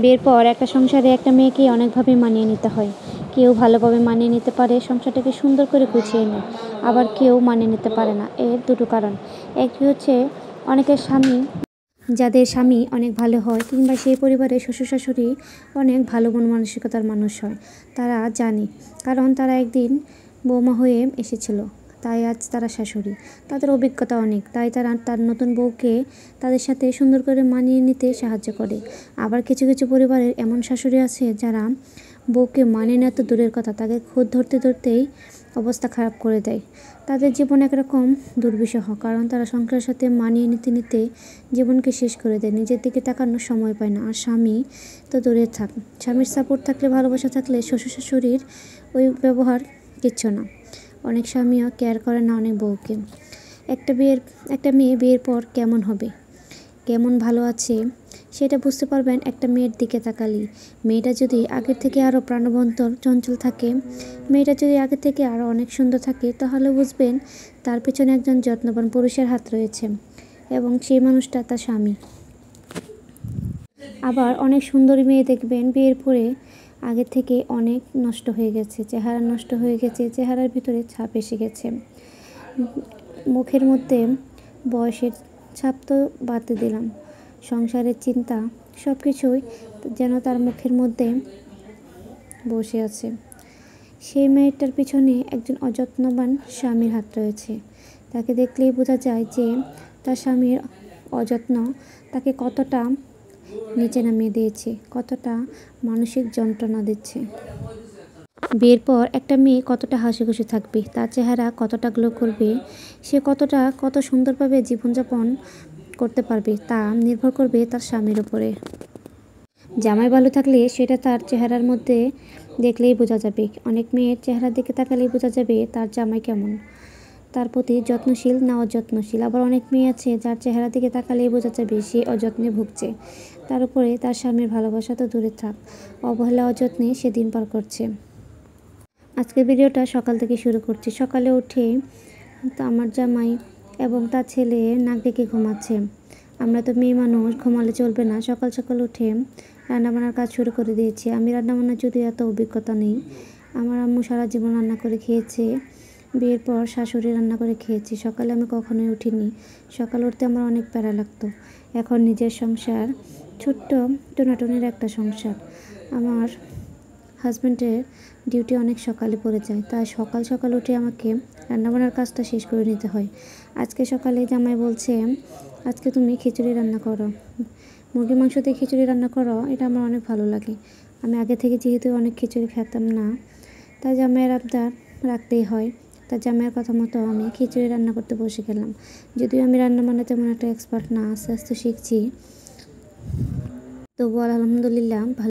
বিয়ের পর একটা সংসারে একটা মেয়েকে অনেকভাবে মানিয়ে নিতে হয়। কেউ ভালোভাবে মানিয়ে নিতে পারে, সংসারটাকে সুন্দর করে গুছিয়ে নেয়। আবার কেউ মানিয়ে নিতে পারে না। এর দুটো কারণ। একটি হচ্ছে অনেকের স্বামী, যাদের স্বামী অনেক ভালো হয় কিংবা সেই পরিবারের শ্বশুর-শাশুড়ি অনেক ভালো মন মানসিকতার মানুষ হয়। তারা জানে, কারণ তারা একদিন বৌমা হয়ে এসেছিল, তাই আজ তারা শাশুড়ি। তাদের অভিজ্ঞতা অনেক, তাই তারা তার নতুন বউকে তাদের সাথে সুন্দর করে মানিয়ে নিতে সাহায্য করে। আবার কিছু কিছু পরিবারের এমন শাশুড়ি আছে যারা বউকে মানিয়ে নেওয়া তো দূরের কথা, তাকে খুদ ধরতে ধরতেই অবস্থা খারাপ করে দেয়। তাদের জীবন একরকম দুর্বিষহ, কারণ তারা সংসারের সাথে মানিয়ে নিতে নিতে জীবনকে শেষ করে দেয়, নিজের দিকে তাকানোর সময় পায় না। আর স্বামী তো দূরে থাক, স্বামীর সাপোর্ট থাকলে, ভালোবাসা থাকলে শ্বশুর শাশুড়ির ওই ব্যবহার কিচ্ছু না। অনেক স্বামীও কেয়ার করে না অনেক বউকে। একটা মেয়ে বিয়ের পর কেমন হবে, কেমন ভালো আছে, সেটা বুঝতে পারবেন একটা মেয়ের দিকে তাকালেই। মেয়েটা যদি আগের থেকে আরও প্রাণবন্ত চঞ্চল থাকে, মেয়েটা যদি আগের থেকে আরও অনেক সুন্দর থাকে, তাহলে বুঝবেন তার পেছনে একজন যত্নবান পুরুষের হাত রয়েছে এবং সেই মানুষটা তার স্বামী। আবার অনেক সুন্দরী মেয়ে দেখবেন বিয়ের পরে আগের থেকে অনেক নষ্ট হয়ে গেছে, চেহারা নষ্ট হয়ে গেছে, চেহারার ভিতরে ছাপ এসে গেছে, মুখের মধ্যে বয়সের ছাপ তো বাদতে দিলাম, সংসারের চিন্তা সব কিছুই যেন তার মুখের মধ্যে বসে আছে। সেই মেয়েটার পিছনে একজন অযত্নবান স্বামীর হাত রয়েছে। তাকে দেখলেই বোঝা যায় যে তার স্বামীর অযত্ন তাকে কতটা নিচে নামিয়ে দিয়েছে, কতটা মানসিক যন্ত্রণা দিচ্ছে। বিয়ের পর একটা মেয়ে কতটা হাসি খুশি থাকবে, তার চেহারা কতটা গ্লো করবে, সে কত সুন্দরভাবে জীবনযাপন করতে পারবে, তা নির্ভর করবে তার স্বামীর উপরে। জামাই ভালো থাকলে সেটা তার চেহারার মধ্যে দেখলেই বোঝা যাবে। অনেক মেয়ের চেহারার দিকে তাকালেই বোঝা যাবে তার জামাই কেমন, তার প্রতি যত্নশীল না অযত্নশীল। আবার অনেক মেয়ে আছে যার চেহারার দিকে তাকালেই বোঝা যাবে সে অযত্নে ভুগছে, তার উপরে তার স্বামীর ভালোবাসা তো দূরে থাক, অবহেলা অযত্নে সে দিন পার করছে। আজকের ভিডিওটা সকাল থেকে শুরু করছি। সকালে উঠে আমার জামাই এবং তার ছেলে নাক ডেকে ঘুমাচ্ছে। আমরা তো মেয়ে মানুষ, ঘুমালে চলবে না। সকাল সকাল উঠে রান্নাবান্নার কাজ শুরু করে দিয়েছি। আমি রান্নাবান্নার যদিও এত অভিজ্ঞতা নেই, আমার আম্মু সারা জীবন রান্না করে খেয়েছে, বিয়ের পর শাশুড়ি রান্না করে খেয়েছি। সকালে আমি কখনোই উঠিনি, সকাল উঠতে আমার অনেক প্যারা লাগতো। এখন নিজের সংসার, ছোট্ট টোনাটুনির একটা সংসার। আমার হাজব্যান্ডের ডিউটি অনেক সকালে পড়ে যায়, তাই সকাল সকাল উঠে আমাকে রান্নাবান্নার কাজটা শেষ করে নিতে হয়। আজকে সকালে জামাই বলছে আজকে তুমি খিচুড়ি রান্না করো, মুরগির মাংস দিয়ে খিচুড়ি রান্না করো, এটা আমার অনেক ভালো লাগে। আমি আগে থেকে যেহেতু অনেক খিচুড়ি খেতাম না, তাই জামাইয়ের আবদার রাখতেই হয়। তা জামাইয়ের কথা মতো আমি খিচুড়ি রান্না করতে বসে গেলাম। যদিও আমি রান্না বান্না তেমন একটা এক্সপার্ট না, আস্তে আস্তে শিখছি, তবুও আলহামদুলিল্লাহ ভালো।